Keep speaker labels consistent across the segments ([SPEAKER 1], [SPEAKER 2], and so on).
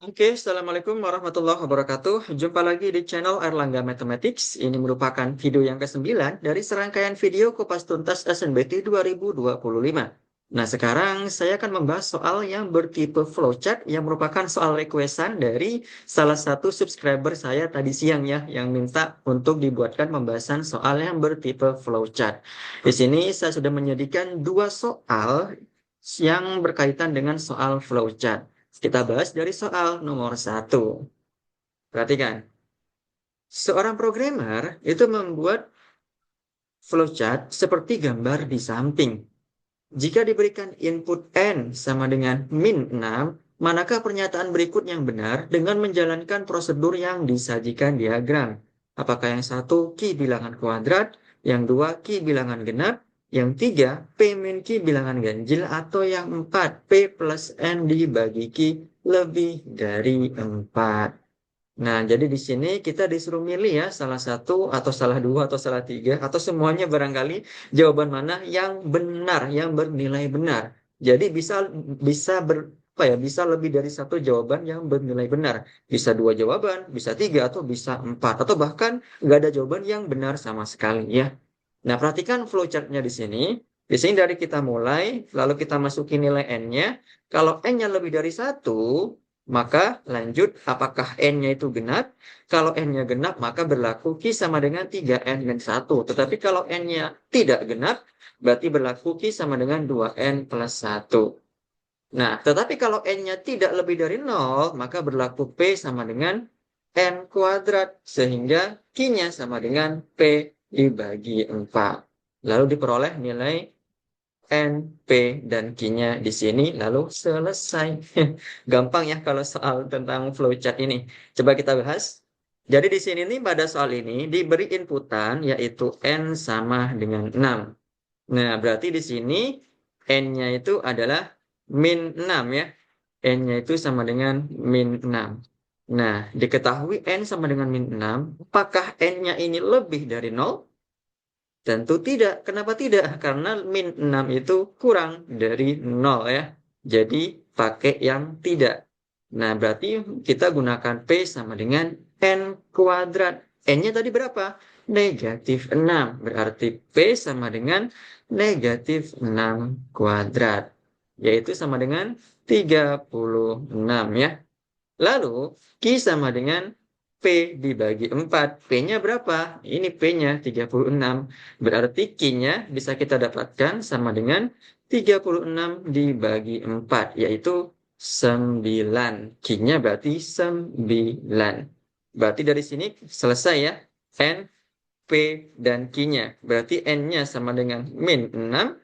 [SPEAKER 1] Oke, Assalamualaikum warahmatullahi wabarakatuh. Jumpa lagi di channel Erlangga Mathematics. Ini merupakan video yang ke-9 dari serangkaian video kupas tuntas SNBT 2025. Nah, sekarang saya akan membahas soal yang bertipe flowchart yang merupakan soal requestan dari salah satu subscriber saya tadi siang ya, yang minta untuk dibuatkan pembahasan soal yang bertipe flowchart. Di sini saya sudah menyediakan dua soal yang berkaitan dengan soal flowchart. Kita bahas dari soal nomor satu. Perhatikan, seorang programmer itu membuat flowchart seperti gambar di samping. Jika diberikan input N sama dengan min 6, manakah pernyataan berikut yang benar dengan menjalankan prosedur yang disajikan diagram? Apakah yang satu Q bilangan kuadrat, yang dua Q bilangan genap, yang tiga P min Q bilangan ganjil, atau yang empat P plus N dibagi Q lebih dari 4? Nah, jadi di sini kita disuruh milih ya, salah satu atau salah dua atau salah tiga atau semuanya barangkali jawaban mana yang benar, yang bernilai benar. Jadi bisa apa ya, bisa lebih dari satu jawaban yang bernilai benar. Bisa dua jawaban, bisa tiga atau bisa empat atau bahkan nggak ada jawaban yang benar sama sekali ya. Nah, perhatikan flowchartnya di sini. Di sini dari kita mulai, lalu kita masukin nilai n-nya. Kalau n-nya lebih dari satu, maka lanjut apakah n-nya itu genap. Kalau n-nya genap, maka berlaku Q sama dengan 3n min 1. Tetapi kalau n-nya tidak genap, berarti berlaku Q sama dengan 2n plus 1. Nah, tetapi kalau n-nya tidak lebih dari 0, maka berlaku P sama dengan n kuadrat. Sehingga Q-nya sama dengan P dibagi 4. Lalu diperoleh nilai N, P, dan Q-nya di sini, lalu selesai. Gampang ya kalau soal tentang flowchart ini. Coba kita bahas. Jadi di sini nih pada soal ini diberi inputan yaitu N sama dengan 6. Nah, berarti di sini N-nya itu adalah min 6 ya. N-nya itu sama dengan min 6. Nah, diketahui N sama dengan min 6. Apakah N-nya ini lebih dari 0? Tentu tidak. Kenapa tidak? Karena min 6 itu kurang dari 0 ya. Jadi pakai yang tidak. Nah, berarti kita gunakan P sama dengan N kuadrat. N-nya tadi berapa? Negatif 6. Berarti P sama dengan negatif 6 kuadrat. Yaitu sama dengan 36 ya. Lalu, Q sama dengan P dibagi 4. P-nya berapa? Ini P-nya 36. Berarti Q-nya bisa kita dapatkan sama dengan 36 dibagi 4, yaitu 9. Q-nya berarti 9. Berarti dari sini selesai ya. N, P, dan Q-nya. Berarti N-nya sama dengan min 6,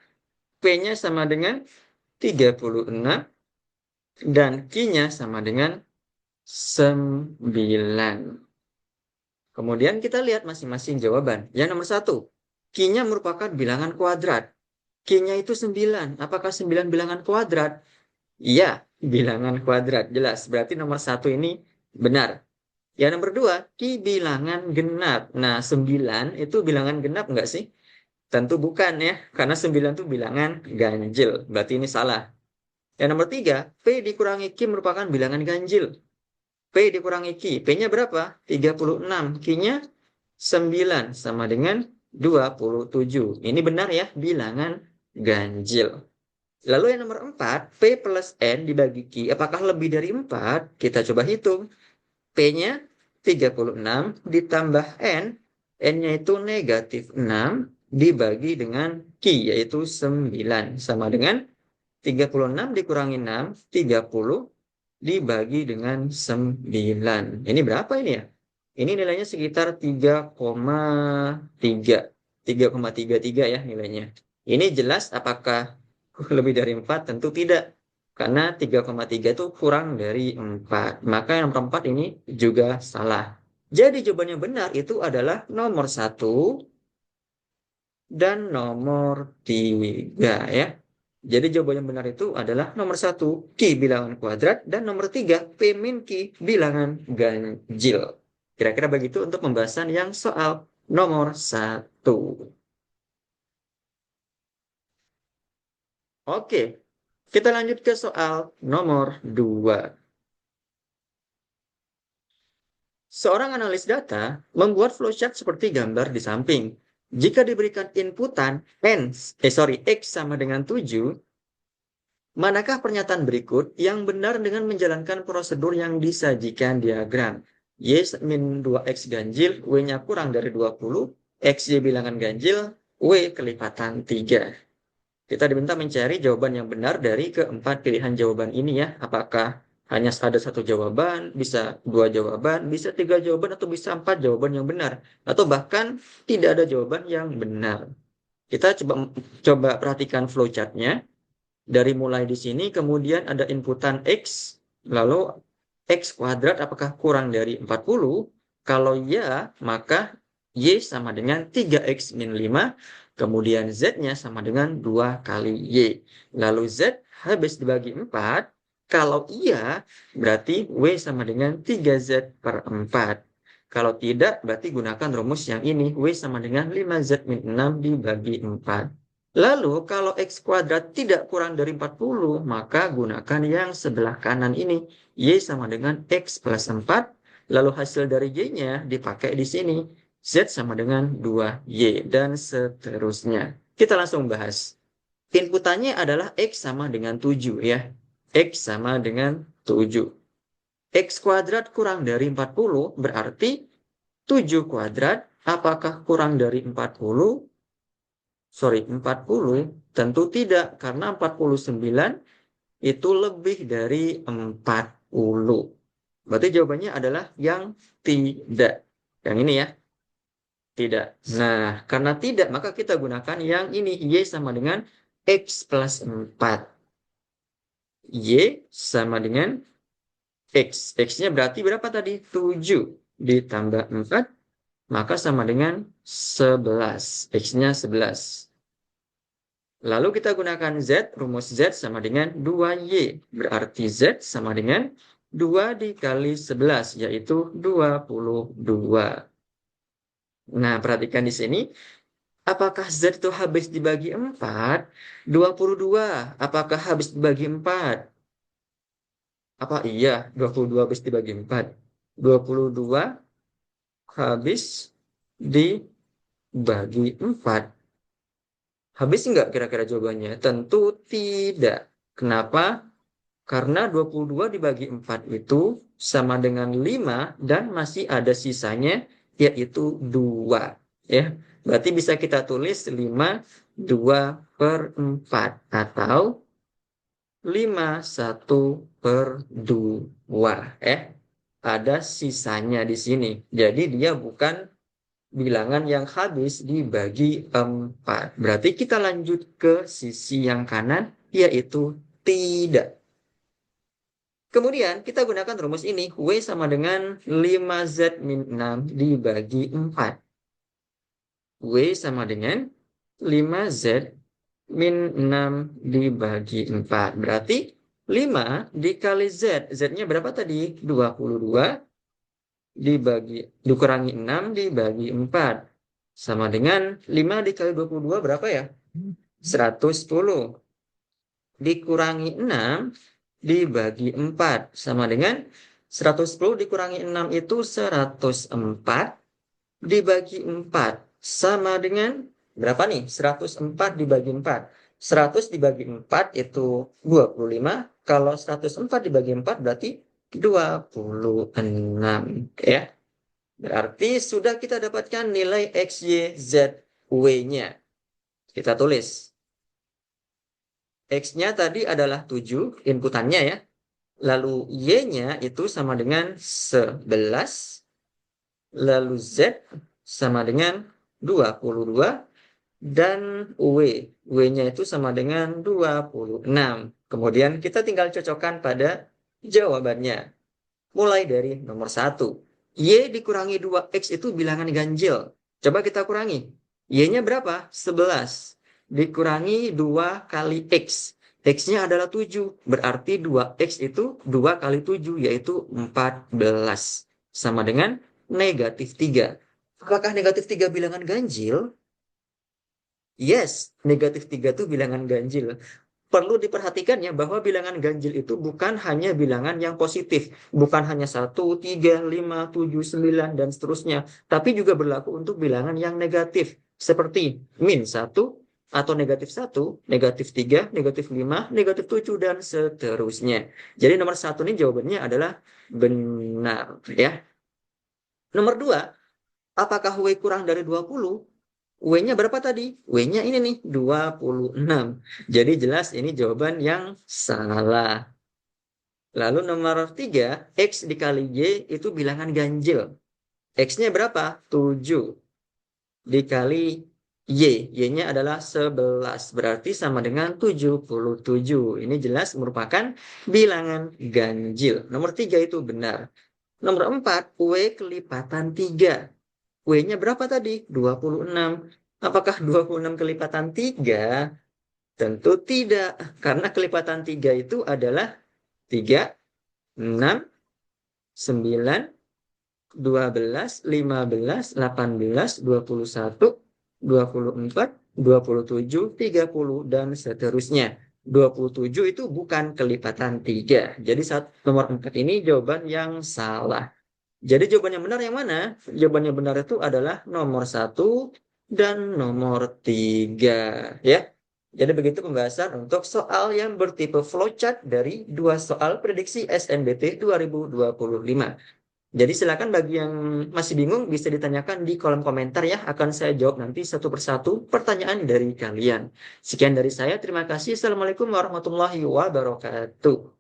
[SPEAKER 1] P-nya sama dengan 36, dan Q-nya sama dengan 9. Kemudian kita lihat masing-masing jawaban. Yang nomor satu, Q-nya merupakan bilangan kuadrat. Q-nya itu 9. Apakah 9 bilangan kuadrat? Iya, bilangan kuadrat. Jelas. Berarti nomor satu ini benar. Yang nomor dua, Q bilangan genap. Nah, 9 itu bilangan genap enggak sih? Tentu bukan ya. Karena 9 itu bilangan ganjil. Berarti ini salah. Yang nomor tiga, P dikurangi Q merupakan bilangan ganjil. P dikurangi Q. P-nya berapa? 36. Q-nya 9 sama dengan 27. Ini benar ya, bilangan ganjil. Lalu yang nomor 4, P plus N dibagi Q. Apakah lebih dari 4? Kita coba hitung. P-nya 36 ditambah N. N-nya itu negatif 6 dibagi dengan Q, yaitu 9. Sama dengan 36 dikurangi 6, 30 dibagi dengan 9. Ini berapa ini ya? Ini nilainya sekitar 3,3. 3,33 ya nilainya. Ini jelas apakah lebih dari 4? Tentu tidak. Karena 3,3 itu kurang dari 4. Maka yang nomor 4 ini juga salah. Jadi jawabannya benar itu adalah nomor satu dan nomor 3 ya. Jadi jawaban yang benar itu adalah nomor satu Q bilangan kuadrat dan nomor tiga P min Q bilangan ganjil. Kira-kira begitu untuk pembahasan yang soal nomor satu. Oke, kita lanjut ke soal nomor dua. Seorang analis data membuat flowchart seperti gambar di samping. Jika diberikan inputan X sama dengan 7, manakah pernyataan berikut yang benar dengan menjalankan prosedur yang disajikan diagram? Y min 2X ganjil, W-nya kurang dari 20, XY bilangan ganjil, W kelipatan 3. Kita diminta mencari jawaban yang benar dari keempat pilihan jawaban ini ya. Apakah hanya ada satu jawaban, bisa dua jawaban, bisa tiga jawaban, atau bisa empat jawaban yang benar. Atau bahkan tidak ada jawaban yang benar. Kita coba perhatikan flowchartnya. Dari mulai di sini, kemudian ada inputan X, lalu X kuadrat apakah kurang dari 40? Kalau ya, maka Y sama dengan 3X min 5, kemudian Z-nya sama dengan 2 kali Y. Lalu Z habis dibagi 4, kalau iya, berarti W sama dengan 3Z per 4. Kalau tidak, berarti gunakan rumus yang ini, W sama dengan 5Z min 6 dibagi 4. Lalu kalau X kuadrat tidak kurang dari 40, maka gunakan yang sebelah kanan ini. Y sama dengan X plus 4. Lalu hasil dari Y-nya dipakai di sini. Z sama dengan 2Y. Dan seterusnya. Kita langsung bahas. Inputannya adalah X sama dengan 7 ya. X sama dengan 7. X kuadrat kurang dari 40 berarti 7 kuadrat apakah kurang dari 40? 40 tentu tidak, karena 49 itu lebih dari 40. Berarti jawabannya adalah yang tidak. Yang ini ya, tidak. Nah, karena tidak, maka kita gunakan yang ini. Y sama dengan X plus 4. Y sama dengan X. X-nya berarti berapa tadi? 7 ditambah 4, maka sama dengan 11. X-nya 11. Lalu kita gunakan Z, rumus Z sama dengan 2Y. Berarti Z sama dengan 2 dikali 11, yaitu 22. Nah, perhatikan di sini. Apakah Z itu habis dibagi 4? 22. Apakah habis dibagi 4? Apa iya 22 habis dibagi 4? 22 habis dibagi 4. Habis enggak kira-kira jawabannya? Tentu tidak. Kenapa? Karena 22 dibagi 4 itu sama dengan 5 dan masih ada sisanya yaitu 2. Ya. Berarti bisa kita tulis 5 2 per 4 atau 5 1 per 2. Ada sisanya di sini. Jadi dia bukan bilangan yang habis dibagi 4. Berarti kita lanjut ke sisi yang kanan, yaitu tidak. Kemudian kita gunakan rumus ini. W sama dengan 5Z min 6 dibagi 4. W sama dengan 5Z min 6 dibagi 4. Berarti 5 dikali Z. Z-nya berapa tadi? 22 dikurangi 6 dibagi 4. Sama dengan 5 dikali 22 berapa ya? 110. Dikurangi 6 dibagi 4. Sama dengan 110 dikurangi 6 itu 104 dibagi 4. Sama dengan berapa nih? 104 dibagi 4. 100 dibagi 4 itu 25. Kalau 104 dibagi 4 berarti 26. Ya. Berarti sudah kita dapatkan nilai X, Y, Z, W-nya. Kita tulis. X-nya tadi adalah 7, inputannya ya. Lalu Y-nya itu sama dengan 11. Lalu Z sama dengan 22. Dan W-nya itu sama dengan 26. Kemudian kita tinggal cocokkan pada jawabannya. Mulai dari nomor 1. Y dikurangi 2X itu bilangan ganjil. Coba kita kurangi. Y-nya berapa? 11. Dikurangi 2 kali X. X-nya adalah 7. Berarti 2X itu 2 kali 7, yaitu 14. Sama dengan negatif 3. Apakah negatif 3 bilangan ganjil? Yes, negatif 3 itu bilangan ganjil. perlu diperhatikan ya bahwa bilangan ganjil itu bukan hanya bilangan yang positif, bukan hanya 1, 3, 5, 7, 9 dan seterusnya, tapi juga berlaku untuk bilangan yang negatif, seperti -1, atau -1, -3, -5, -7, dan seterusnya. Jadi nomor satu ini jawabannya adalah benar ya. Nomor dua, apakah W kurang dari 20? W-nya berapa tadi? W-nya ini nih, 26. Jadi jelas ini jawaban yang salah. Lalu nomor 3, X dikali Y itu bilangan ganjil. X-nya berapa? 7 dikali Y. Y-nya adalah 11. Berarti sama dengan 77. Ini jelas merupakan bilangan ganjil. Nomor 3 itu benar. Nomor 4, W kelipatan 3. W-nya berapa tadi? 26. Apakah 26 kelipatan 3? Tentu tidak. Karena kelipatan 3 itu adalah 3, 6, 9, 12, 15, 18, 21, 24, 27, 30, dan seterusnya. 27 itu bukan kelipatan 3. Jadi nomor 4 ini jawaban yang salah. Jadi jawaban yang benar yang mana? Jawaban yang benar itu adalah nomor 1 dan nomor 3. Ya. Jadi begitu pembahasan untuk soal yang bertipe flowchart dari 2 soal prediksi SNBT 2025. Jadi silakan bagi yang masih bingung bisa ditanyakan di kolom komentar ya. Akan saya jawab nanti satu persatu pertanyaan dari kalian. Sekian dari saya. Terima kasih. Assalamualaikum warahmatullahi wabarakatuh.